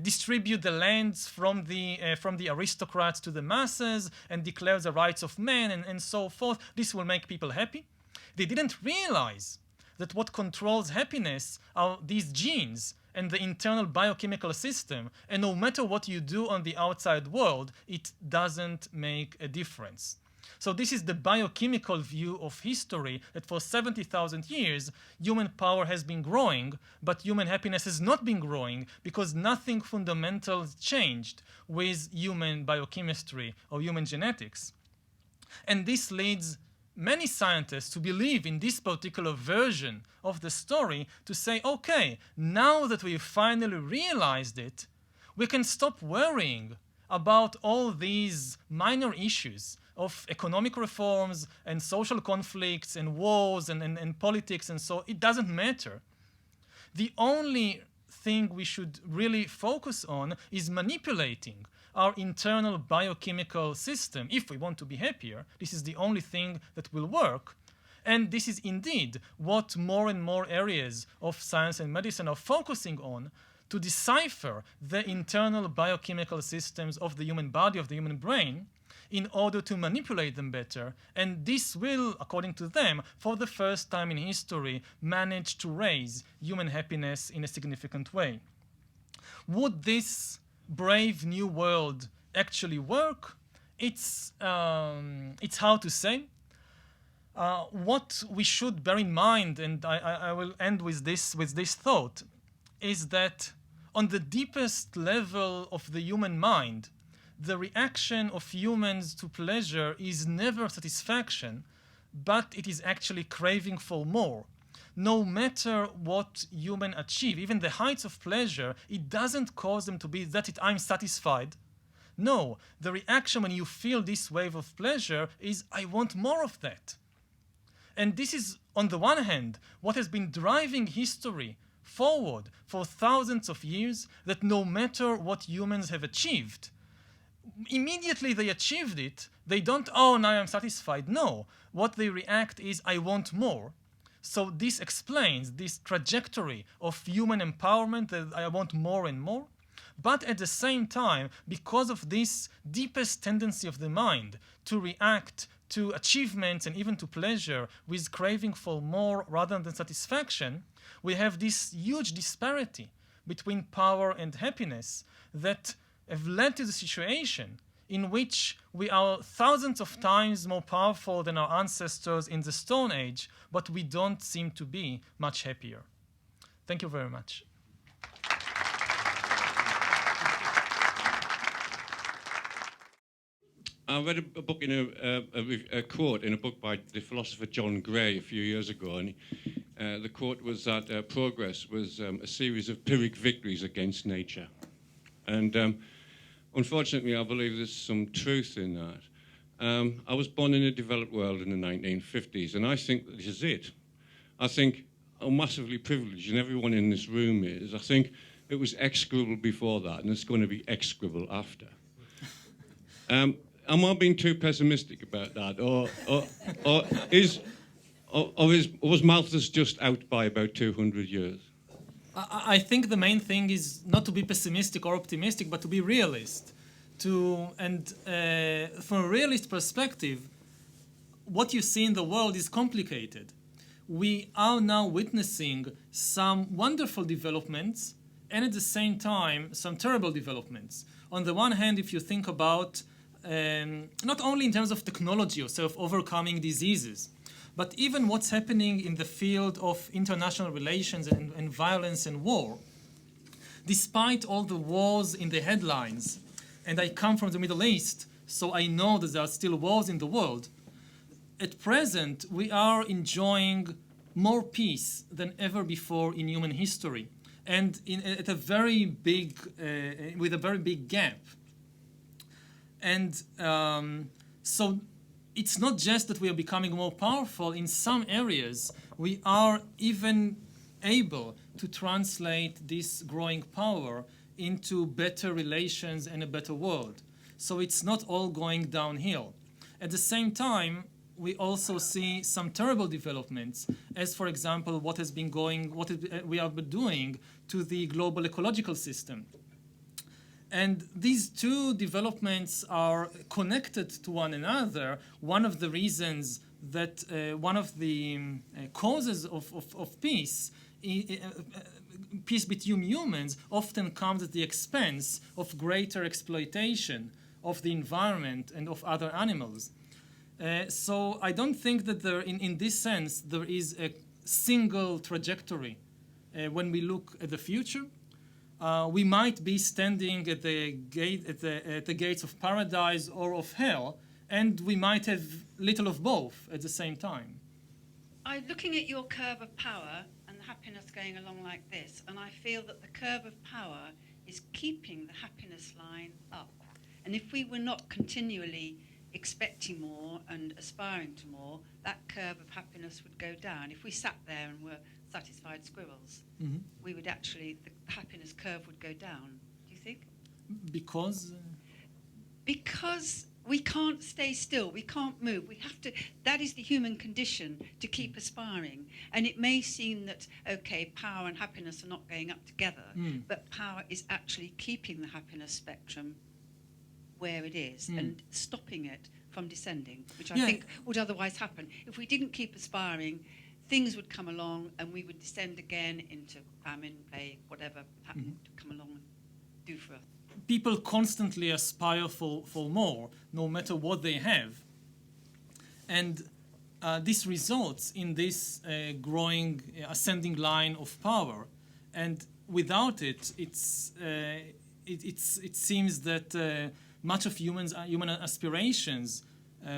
distribute the lands from the aristocrats to the masses and declare the rights of men and so forth, this will make people happy. They didn't realize that what controls happiness are these genes and the internal biochemical system, and no matter what you do on the outside world, it doesn't make a difference. So this is the biochemical view of history, that for 70,000 years, human power has been growing, but human happiness has not been growing because nothing fundamental changed with human biochemistry or human genetics. And this leads many scientists to believe in this particular version of the story, to say, okay, now that we've finally realized it, we can stop worrying about all these minor issues of economic reforms and social conflicts and wars and politics, and so it doesn't matter. The only thing we should really focus on is manipulating our internal biochemical system. If we want to be happier, this is the only thing that will work. And this is indeed what more and more areas of science and medicine are focusing on, to decipher the internal biochemical systems of the human body, of the human brain, in order to manipulate them better. And this will, according to them, for the first time in history, manage to raise human happiness in a significant way. Would this brave new world actually work? It's hard to say. What we should bear in mind, and I will end with this thought, is that on the deepest level of the human mind, the reaction of humans to pleasure is never satisfaction, but it is actually craving for more. No matter what humans achieve, even the heights of pleasure, it doesn't cause them to be I'm satisfied. No, the reaction when you feel this wave of pleasure is, I want more of that. And this is, on the one hand, what has been driving history forward for thousands of years, that no matter what humans have achieved, immediately they achieved it, they don't, oh, now I'm satisfied. No, what they react is, I want more. So this explains this trajectory of human empowerment, that I want more and more. But at the same time, because of this deepest tendency of the mind to react to achievements and even to pleasure with craving for more rather than satisfaction, we have this huge disparity between power and happiness that have led to the situation in which we are thousands of times more powerful than our ancestors in the Stone Age, but we don't seem to be much happier. Thank you very much. I read a book a quote in a book by the philosopher John Gray a few years ago, and the quote was that progress was a series of Pyrrhic victories against nature. And unfortunately, I believe there's some truth in that. I was born in a developed world in the 1950s, and I think that this is it. I think I'm massively privileged, and everyone in this room is. I think it was execrable before that, and it's going to be execrable after. Am I being too pessimistic about that, or was Malthus just out by about 200 years? I think the main thing is not to be pessimistic or optimistic, but to be realist. From a realist perspective, what you see in the world is complicated. We are now witnessing some wonderful developments, and at the same time, some terrible developments. On the one hand, if you think about not only in terms of technology or overcoming diseases, but even what's happening in the field of international relations and violence and war. Despite all the wars in the headlines, and I come from the Middle East, so I know that there are still wars in the world, at present we are enjoying more peace than ever before in human history, and with a very big gap. And so it's not just that we are becoming more powerful. In some areas, we are even able to translate this growing power into better relations and a better world. So it's not all going downhill. At the same time, we also see some terrible developments, as for example, what we are doing to the global ecological system. And these two developments are connected to one another. One of the reasons that one of the causes of peace between humans often comes at the expense of greater exploitation of the environment and of other animals. So I don't think that in this sense, there is a single trajectory when we look at the future. We might be standing at the gates of paradise or of hell, and we might have little of both at the same time. I'm looking at your curve of power and happiness going along like this, and I feel that the curve of power is keeping the happiness line up. And if we were not continually expecting more and aspiring to more, that curve of happiness would go down. If we sat there and were satisfied squirrels, we would actually, the happiness curve would go down. Do you think? Because we can't stay still, we can't move, we have to, that is the human condition, to keep aspiring. And it may seem that, okay, power and happiness are not going up together, but power is actually keeping the happiness spectrum where it is and stopping it from descending, which I think would otherwise happen. If we didn't keep aspiring, things would come along and we would descend again into famine, plague, whatever happened to come along and do for us. People constantly aspire for more, no matter what they have. And this results in this growing, ascending line of power. And without it, it seems that much of human aspirations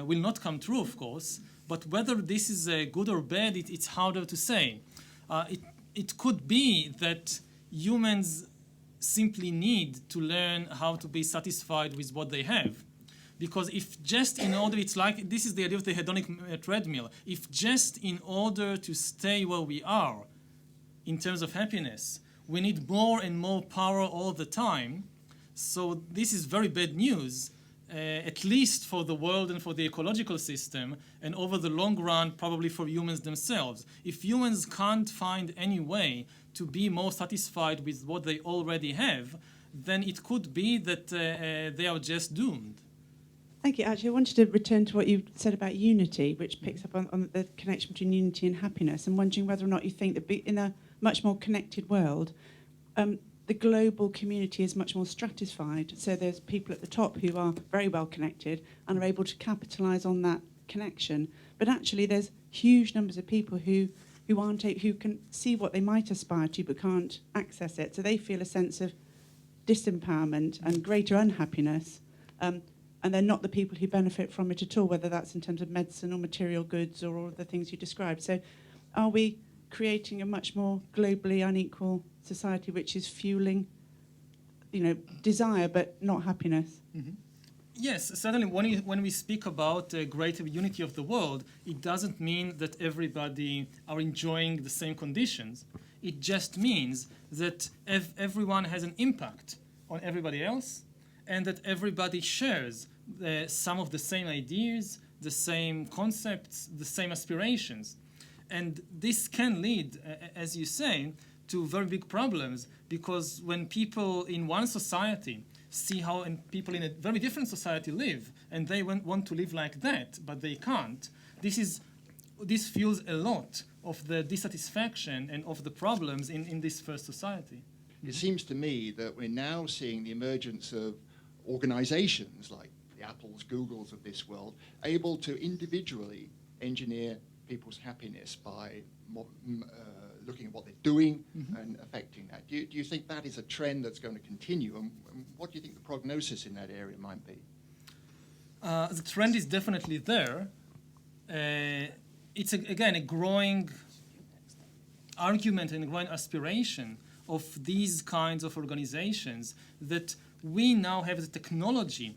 will not come true, of course. But whether this is good or bad, it's harder to say. It could be that humans simply need to learn how to be satisfied with what they have. Because if just in order, it's like, this is the idea of the hedonic treadmill. If just in order to stay where we are, in terms of happiness, we need more and more power all the time. So this is very bad news, at least for the world and for the ecological system, and over the long run, probably for humans themselves. If humans can't find any way to be more satisfied with what they already have, then it could be that they are just doomed. Thank you. Actually, I wanted to return to what you said about unity, which picks up on the connection between unity and happiness, and wondering whether or not you think that in a much more connected world, the global community is much more stratified. So there's people at the top who are very well connected and are able to capitalise on that connection. But actually, there's huge numbers of people who can see what they might aspire to but can't access it. So they feel a sense of disempowerment and greater unhappiness. And they're not the people who benefit from it at all, whether that's in terms of medicine or material goods or all of the things you described. So are we creating a much more globally unequal society which is fueling, desire but not happiness? Yes, certainly when we speak about greater unity of the world, it doesn't mean that everybody are enjoying the same conditions. It just means that everyone has an impact on everybody else, and that everybody shares some of the same ideas, the same concepts, the same aspirations. And this can lead, as you say, to very big problems, because when people in one society see how people in a very different society live, and they want to live like that, but they can't, this fuels a lot of the dissatisfaction and of the problems in this first society. It seems to me that we're now seeing the emergence of organizations like the Apples, Googles of this world, able to individually engineer people's happiness by looking at what they're doing and affecting that. Do you think that is a trend that's going to continue? And what do you think the prognosis in that area might be? The trend is definitely there. It's, again, a growing argument and a growing aspiration of these kinds of organizations that we now have the technology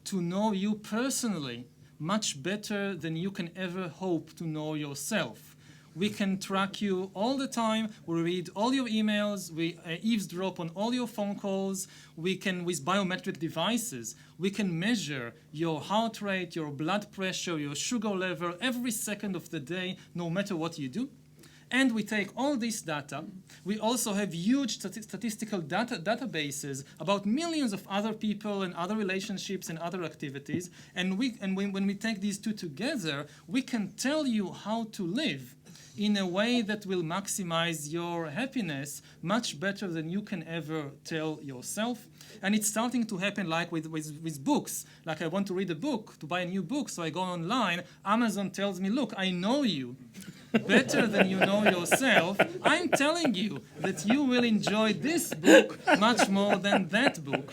to know you personally much better than you can ever hope to know yourself. We can track you all the time. We read all your emails. We eavesdrop on all your phone calls. We can, with biometric devices, we can measure your heart rate, your blood pressure, your sugar level every second of the day, no matter what you do. And we take all this data. We also have huge statistical databases about millions of other people and other relationships and other activities. And when we take these two together, we can tell you how to live in a way that will maximize your happiness much better than you can ever tell yourself. And it's starting to happen like with books. Like I want to read a book, to buy a new book, so I go online. Amazon tells me, look, I know you better than you know yourself. I'm telling you that you will enjoy this book much more than that book.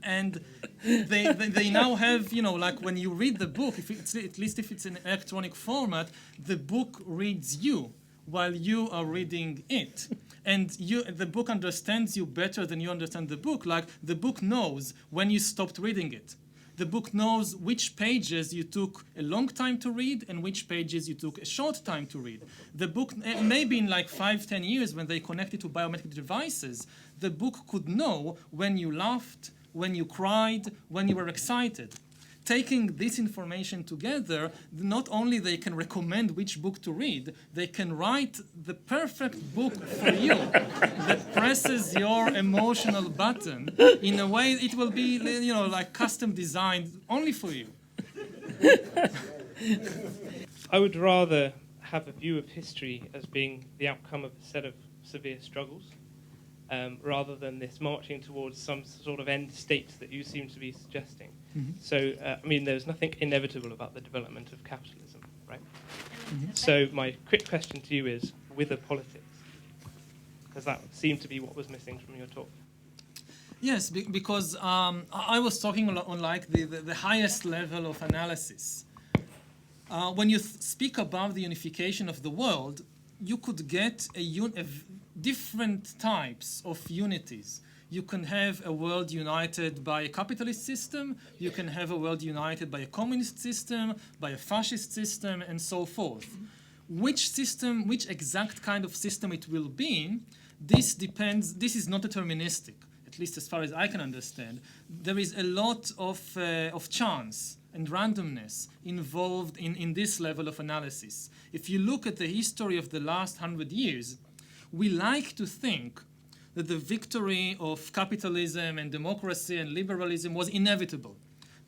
And they now have, you know, like when you read the book, if it's, at least if it's in electronic format, the book reads you while you are reading it. And the book understands you better than you understand the book. Like the book knows when you stopped reading it. The book knows which pages you took a long time to read and which pages you took a short time to read. The book, maybe in like 5-10 years when they connect it to biometric devices, the book could know when you laughed, when you cried, when you were excited. Taking this information together, not only they can recommend which book to read, they can write the perfect book for you that presses your emotional button in a way it will be, you know, like custom designed only for you. I would rather have a view of history as being the outcome of a set of severe struggles, rather than this marching towards some sort of end state that you seem to be suggesting. Mm-hmm. So, I mean, there's nothing inevitable about the development of capitalism, right? Mm-hmm. So my quick question to you is, with the politics, because that seemed to be what was missing from your talk. Yes, because I was talking on like the highest level of analysis. When you speak about the unification of the world, you could get different types of unities. You can have a world united by a capitalist system, you can have a world united by a communist system, by a fascist system, and so forth. Which system, which exact kind of system it will be, this depends, this is not deterministic, at least as far as I can understand. There is a lot of chance and randomness involved in this level of analysis. If you look at the history of the last 100 years, we like to think that the victory of capitalism and democracy and liberalism was inevitable.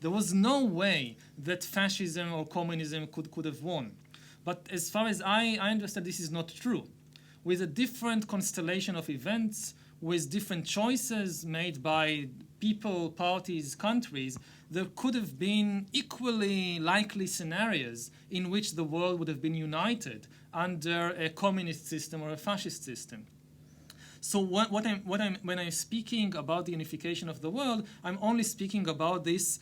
There was no way that fascism or communism could have won. But as far as I understand, this is not true. With a different constellation of events, with different choices made by people, parties, countries, there could have been equally likely scenarios in which the world would have been united under a communist system or a fascist system. So when I'm speaking about the unification of the world, I'm only speaking about this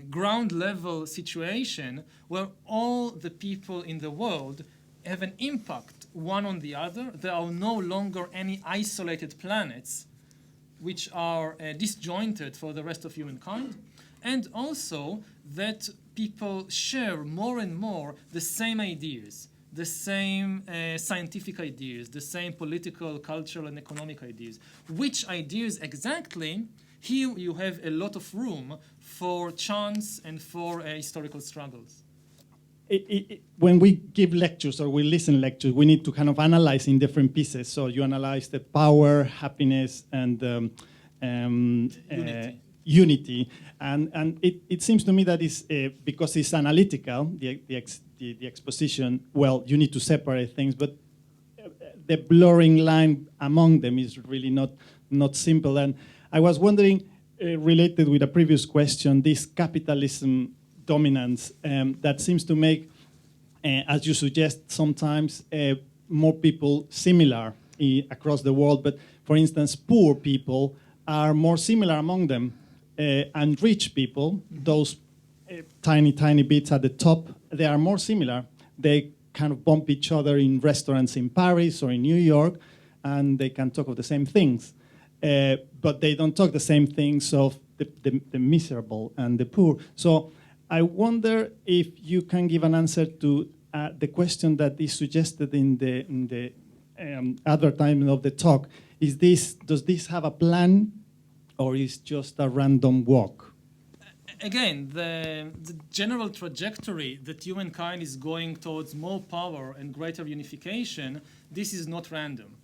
ground level situation where all the people in the world have an impact one on the other. There are no longer any isolated planets which are disjointed for the rest of humankind, and also that people share more and more the same ideas, the same scientific ideas, the same political, cultural, and economic ideas. Which ideas exactly? Here you have a lot of room for chance and for historical struggles. When we give lectures or we listen lectures, we need to kind of analyze in different pieces. So you analyze the power, happiness, and unity. And it seems to me that is because it's analytical, the exposition, well, you need to separate things, but the blurring line among them is really not simple. And I was wondering, related with a previous question, this capitalism dominance that seems to make, as you suggest, sometimes more people similar across the world. But for instance, poor people are more similar among them, and rich people, those tiny bits at the top, they are more similar. They kind of bump each other in restaurants in Paris or in New York, and they can talk of the same things. But they don't talk the same things of the miserable and the poor. So I wonder if you can give an answer to the question that is suggested in the advertisement of the talk is this: does this have a plan, or is just a random walk? Again, the general trajectory that humankind is going towards more power and greater unification, this is not random.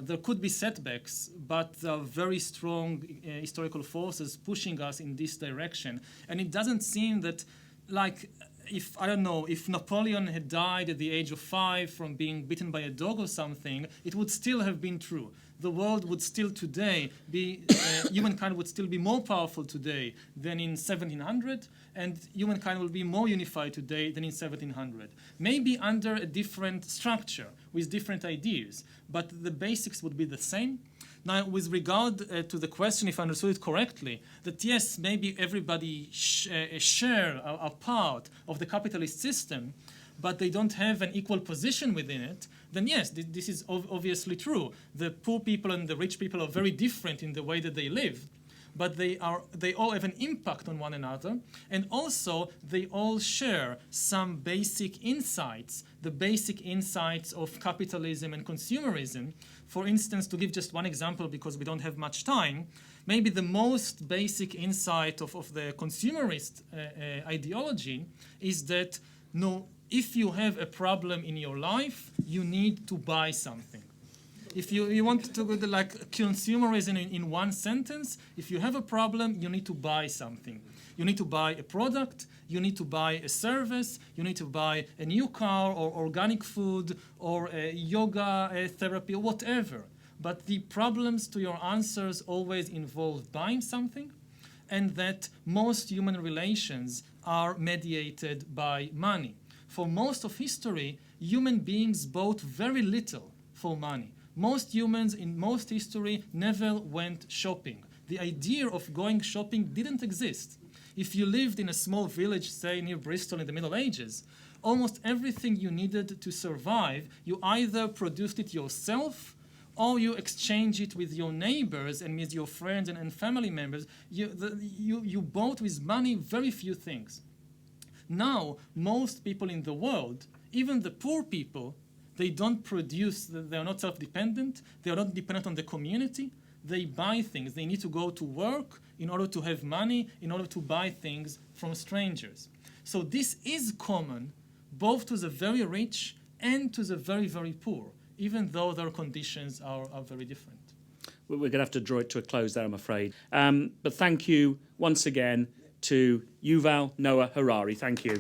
There could be setbacks, but there are very strong historical forces pushing us in this direction. And it doesn't seem that, like, if, I don't know, if Napoleon had died at the age of 5 from being bitten by a dog or something, it would still have been true. The world would still today be, humankind would still be more powerful today than in 1700, and humankind will be more unified today than in 1700. Maybe under a different structure, with different ideas, but the basics would be the same. Now, with regard to the question, if I understood it correctly, that yes, maybe everybody share a part of the capitalist system, but they don't have an equal position within it, then yes, this is obviously true. The poor people and the rich people are very different in the way that they live, but they all have an impact on one another, and also they all share some basic insights, the basic insights of capitalism and consumerism. For instance, to give just one example, because we don't have much time, maybe the most basic insight of the consumerist ideology is that, no, if you have a problem in your life, you need to buy something. If you want to go to like consumerism in one sentence, if you have a problem, you need to buy something. You need to buy a product, you need to buy a service, you need to buy a new car or organic food or yoga therapy or whatever. But the problems to your answers always involve buying something, and that most human relations are mediated by money. For most of history, human beings bought very little for money. Most humans in most history never went shopping. The idea of going shopping didn't exist. If you lived in a small village, say near Bristol in the Middle Ages, almost everything you needed to survive, you either produced it yourself or you exchange it with your neighbors and with your friends and family members. You bought with money very few things. Now, most people in the world, even the poor people, they don't produce, they are not self-dependent, they are not dependent on the community, they buy things. They need to go to work in order to have money, in order to buy things from strangers. So this is common both to the very rich and to the very, very poor, even though their conditions are very different. We're going to have to draw it to a close there, I'm afraid. But thank you once again to Yuval Noah Harari. Thank you.